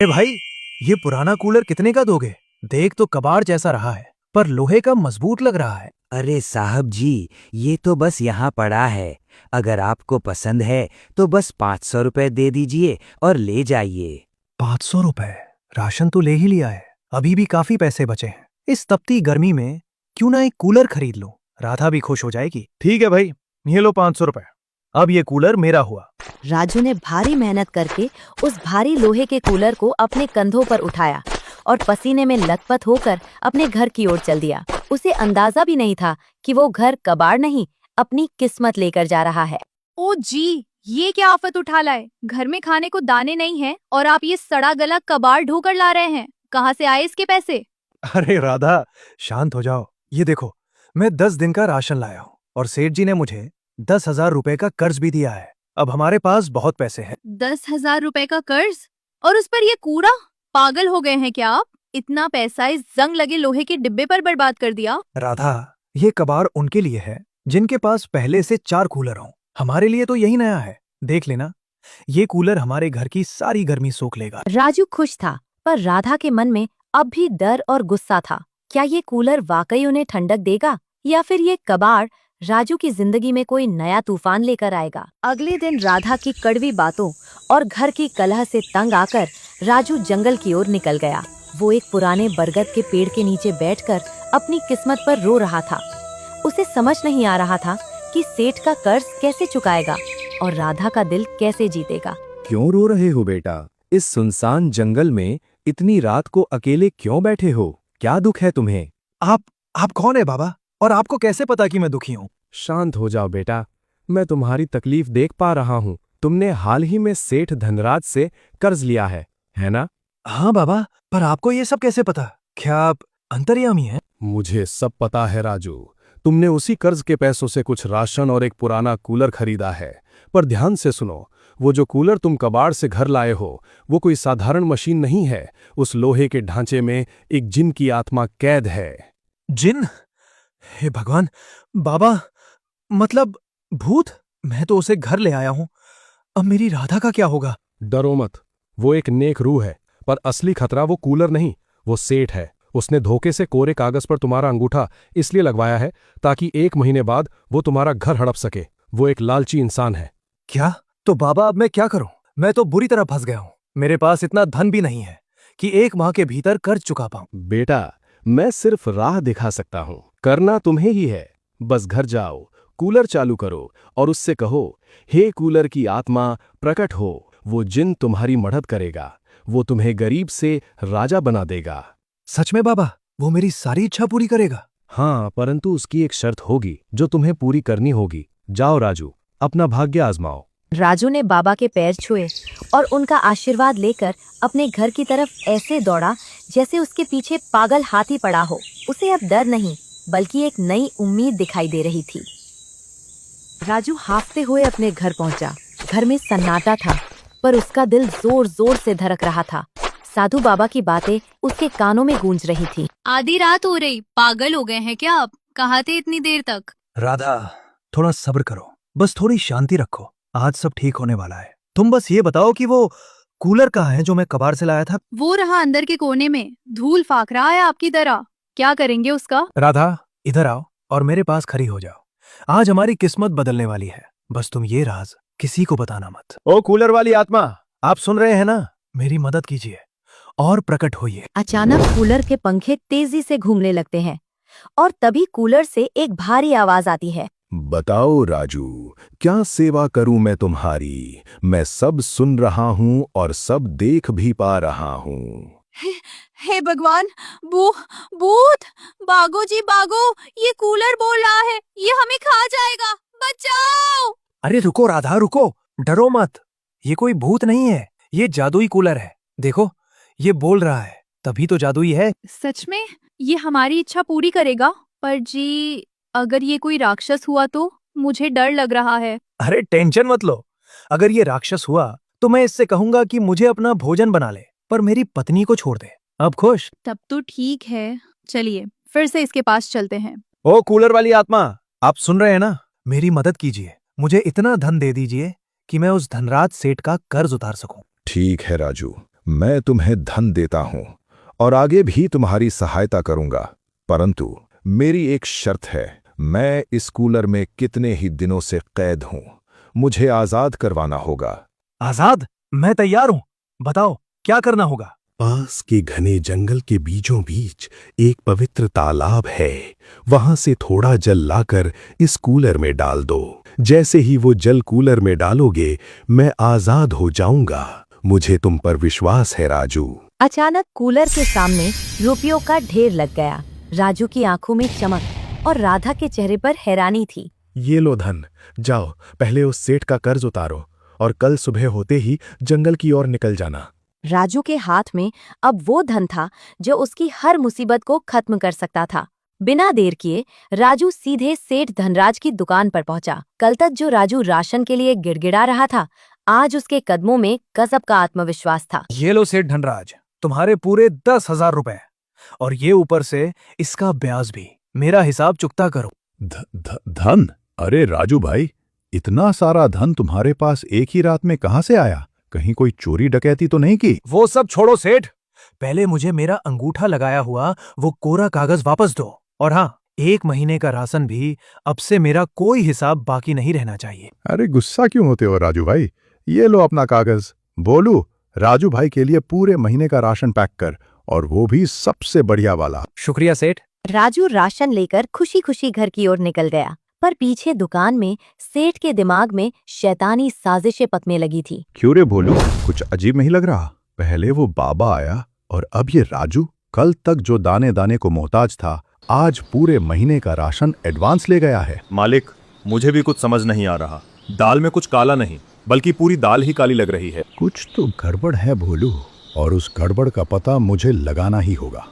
भाई, ये पुराना कूलर कितने का दोगे? देख तो कबाड़ जैसा रहा है, पर लोहे का मजबूत लग रहा है। अरे साहब जी, ये तो बस यहाँ पड़ा है। अगर आपको पसंद है तो बस 500 रुपए दे दीजिए और ले जाइए। 500 रुपए? राशन तो ले ही लिया है, अभी भी काफी पैसे बचे हैं। इस तपती गर्मी में क्यों ना एक कूलर खरीद लो, राधा भी खुश हो जाएगी। ठीक है भाई, ये लो 500 रुपए। अब ये कूलर मेरा हुआ। राजू ने भारी मेहनत करके उस भारी लोहे के कूलर को अपने कंधों पर उठाया और पसीने में लथपथ होकर अपने घर की ओर चल दिया। उसे अंदाजा भी नहीं था कि वो घर कबाड़ नहीं, अपनी किस्मत लेकर जा रहा है। ओ जी, ये क्या आफत उठा लाए। घर में खाने को दाने नहीं हैं और आप ये सड़ा गला कबाड़ ढोकर ला रहे हैं। कहाँ से आए इसके पैसे? अरे राधा, शांत हो जाओ। ये देखो, मैं 10 दिन का राशन लाया हूँ और सेठ जी ने मुझे 10,000 रुपए का कर्ज भी दिया है। अब हमारे पास बहुत पैसे हैं। 10,000 रुपए का कर्ज और उस पर ये कूड़ा? पागल हो गए हैं क्या आप? इतना पैसा इस जंग लगे लोहे के डिब्बे पर बर्बाद कर दिया। राधा, ये कबाड़ उनके लिए है जिनके पास पहले से 4 कूलर हों। हमारे लिए तो यही नया है। देख लेना, ये कूलर हमारे घर की सारी गर्मी सोख लेगा। राजू खुश था, पर राधा के मन में अब भी डर और गुस्सा था। क्या ये कूलर वाकई उन्हें ठंडक देगा या फिर ये कबाड़ राजू की जिंदगी में कोई नया तूफान लेकर आएगा? अगले दिन राधा की कड़वी बातों और घर की कलह से तंग आकर राजू जंगल की ओर निकल गया। वो एक पुराने बरगद के पेड़ के नीचे बैठकर अपनी किस्मत पर रो रहा था। उसे समझ नहीं आ रहा था कि सेठ का कर्ज कैसे चुकाएगा और राधा का दिल कैसे जीतेगा। क्यों रो रहे हो बेटा? इस सुनसान जंगल में इतनी रात को अकेले क्यों बैठे हो? क्या दुख है तुम्हें? आप कौन है बाबा, और आपको कैसे पता कि मैं दुखी हूँ? शांत हो जाओ बेटा, मैं तुम्हारी तकलीफ देख पा रहा हूँ। तुमने हाल ही में सेठ धनराज से कर्ज लिया है ना? हाँ बाबा, पर आपको ये सब कैसे पता? क्या आप अंतर्यामी हैं? मुझे सब पता है राजू। तुमने उसी कर्ज के पैसों से कुछ राशन और एक पुराना कूलर खरीदा है। पर ध्यान से सुनो, वो जो कूलर तुम कबाड़ से घर लाए हो, वो कोई साधारण मशीन नहीं है। उस लोहे के ढांचे में एक जिन की आत्मा कैद है। जिन? हे भगवान! बाबा, मतलब भूत? मैं तो उसे घर ले आया हूँ। अब मेरी राधा का क्या होगा? डरो मत, वो एक नेक रूह है, पर असली खतरा वो कूलर नहीं, वो सेठ है। उसने धोखे से कोरे कागज पर तुम्हारा अंगूठा इसलिए लगवाया है ताकि 1 महीने बाद वो तुम्हारा घर हड़प सके। वो एक लालची इंसान है। क्या? तो बाबा, अब मैं क्या करूं? मैं तो बुरी तरह फंस गया हूं। मेरे पास इतना धन भी नहीं है कि 1 माह के भीतर कर्ज चुका पाऊं। बेटा, मैं सिर्फ राह दिखा सकता हूं, करना तुम्हें ही है। बस घर जाओ, कूलर चालू करो और उससे कहो, हे कूलर की आत्मा प्रकट हो। वो जिन तुम्हारी मदद करेगा, वो तुम्हें गरीब से राजा बना देगा। सच में बाबा? वो मेरी सारी इच्छा पूरी करेगा? हाँ, परंतु उसकी एक शर्त होगी जो तुम्हें पूरी करनी होगी। जाओ राजू, अपना भाग्य आजमाओ। राजू ने बाबा के पैर छुए और उनका आशीर्वाद लेकर अपने घर की तरफ ऐसे दौड़ा जैसे उसके पीछे पागल हाथी पड़ा हो। उसे अब डर नहीं, बल्कि एक नई उम्मीद दिखाई दे रही थी। राजू हांफते हुए अपने घर पहुंचा। घर में सन्नाटा था, पर उसका दिल जोर जोर से धड़क रहा था। साधु बाबा की बातें उसके कानों में गूंज रही थी। आधी रात हो रही, पागल हो गए हैं क्या आप? कहाँ थे इतनी देर तक? राधा, थोड़ा सब्र करो, बस थोड़ी शांति रखो। आज सब ठीक होने वाला है। तुम बस ये बताओ कि वो कूलर कहाँ है जो मैं कबाड़ से लाया था? वो रहा अंदर के कोने में, धूल फाक रहा है आपकी तरह। क्या करेंगे उसका? राधा, इधर आओ और मेरे पास खड़ी हो जाओ। आज हमारी किस्मत बदलने वाली है। बस तुम ये राज किसी को बताना मत। ओ कूलर वाली आत्मा, आप सुन रहे हैं ना? मेरी मदद कीजिए और प्रकट होइए। अचानक कूलर के पंखे तेजी से घूमने लगते हैं और तभी कूलर से एक भारी आवाज आती है। बताओ राजू, क्या सेवा करूं मैं तुम्हारी? मैं सब सुन रहा हूं और सब देख भी पा रहा हूं। हे भगवान, भूत! भागो जी भागो, ये कूलर बोल रहा है, ये हमें खा जाएगा, बचाओ! अरे रुको राधा, रुको, डरो मत। ये कोई भूत नहीं है, ये जादुई कूलर है। देखो, ये बोल रहा है, तभी तो जादुई है। सच में ये हमारी इच्छा पूरी करेगा? पर जी, अगर ये कोई राक्षस हुआ तो मुझे डर लग रहा है। अरे टेंशन मत लो। अगर ये राक्षस हुआ तो मैं इससे कहूंगा कि मुझे अपना भोजन बना ले, पर मेरी पत्नी को छोड़ दे। अब खुश? तब तो ठीक है, चलिए फिर से इसके पास चलते हैं। ओ कूलर वाली आत्मा, आप सुन रहे हैं ना? मेरी मदद कीजिए, मुझे इतना धन दे दीजिए कि मैं उस धनराज सेठ का कर्ज उतार सकूं। ठीक है राजू, मैं तुम्हें धन देता हूं और आगे भी तुम्हारी सहायता करूंगा, परंतु मेरी एक शर्त है। मैं इस कूलर में कितने ही दिनों से कैद हूं, मुझे आजाद करवाना होगा। आजाद? मैं तैयार हूं, बताओ क्या करना होगा। पास के घने जंगल के बीचों बीच एक पवित्र तालाब है। वहां से थोड़ा जल लाकर इस कूलर में डाल दो। जैसे ही वो जल कूलर में डालोगे, मैं आजाद हो जाऊंगा। मुझे तुम पर विश्वास है राजू। अचानक कूलर के सामने रुपयों का ढेर लग गया। राजू की आंखों में चमक और राधा के चेहरे पर हैरानी थी। ये लो धन, जाओ पहले उस सेठ का कर्ज उतारो और कल सुबह होते ही जंगल की ओर निकल जाना। राजू के हाथ में अब वो धन था जो उसकी हर मुसीबत को खत्म कर सकता था। बिना देर किए राजू सीधे सेठ धनराज की दुकान पर पहुंचा। कल तक जो राजू राशन के लिए गिड़गिड़ा रहा था, आज उसके कदमों में गजब का आत्मविश्वास था। ये लो सेठ धनराज, तुम्हारे पूरे 10,000 रुपए, और ये ऊपर से इसका ब्याज भी। मेरा हिसाब चुकता करो। धन? अरे राजू भाई, इतना सारा धन तुम्हारे पास एक ही रात में कहां से आया? कहीं कोई चोरी डकैती तो नहीं की? वो सब छोड़ो सेठ, पहले मुझे मेरा अंगूठा लगाया हुआ वो कोरा कागज वापस दो। और हाँ, 1 महीने का राशन भी अब से मेरा कोई हिसाब बाकी नहीं रहना चाहिए। अरे गुस्सा क्यों होते हो राजू भाई? ये लो अपना कागज। बोलू, राजू भाई के लिए पूरे महीने का राशन पैक कर, और वो भी सबसे बढ़िया वाला। शुक्रिया सेठ। राजू राशन लेकर खुशी खुशी घर की ओर निकल गया, पर पीछे दुकान में सेठ के दिमाग में शैतानी साजिशें पकने लगी थी। क्यों रे बोलू, कुछ अजीब नहीं लग रहा? पहले वो बाबा आया और अब ये राजू। कल तक जो दाने दाने को मोहताज था, आज पूरे महीने का राशन एडवांस ले गया है। मालिक, मुझे भी कुछ समझ नहीं आ रहा। दाल में कुछ काला नहीं, बल्कि पूरी दाल ही काली लग रही है। कुछ तो गड़बड़ है भोलू, और उस गड़बड़ का पता मुझे लगाना ही होगा।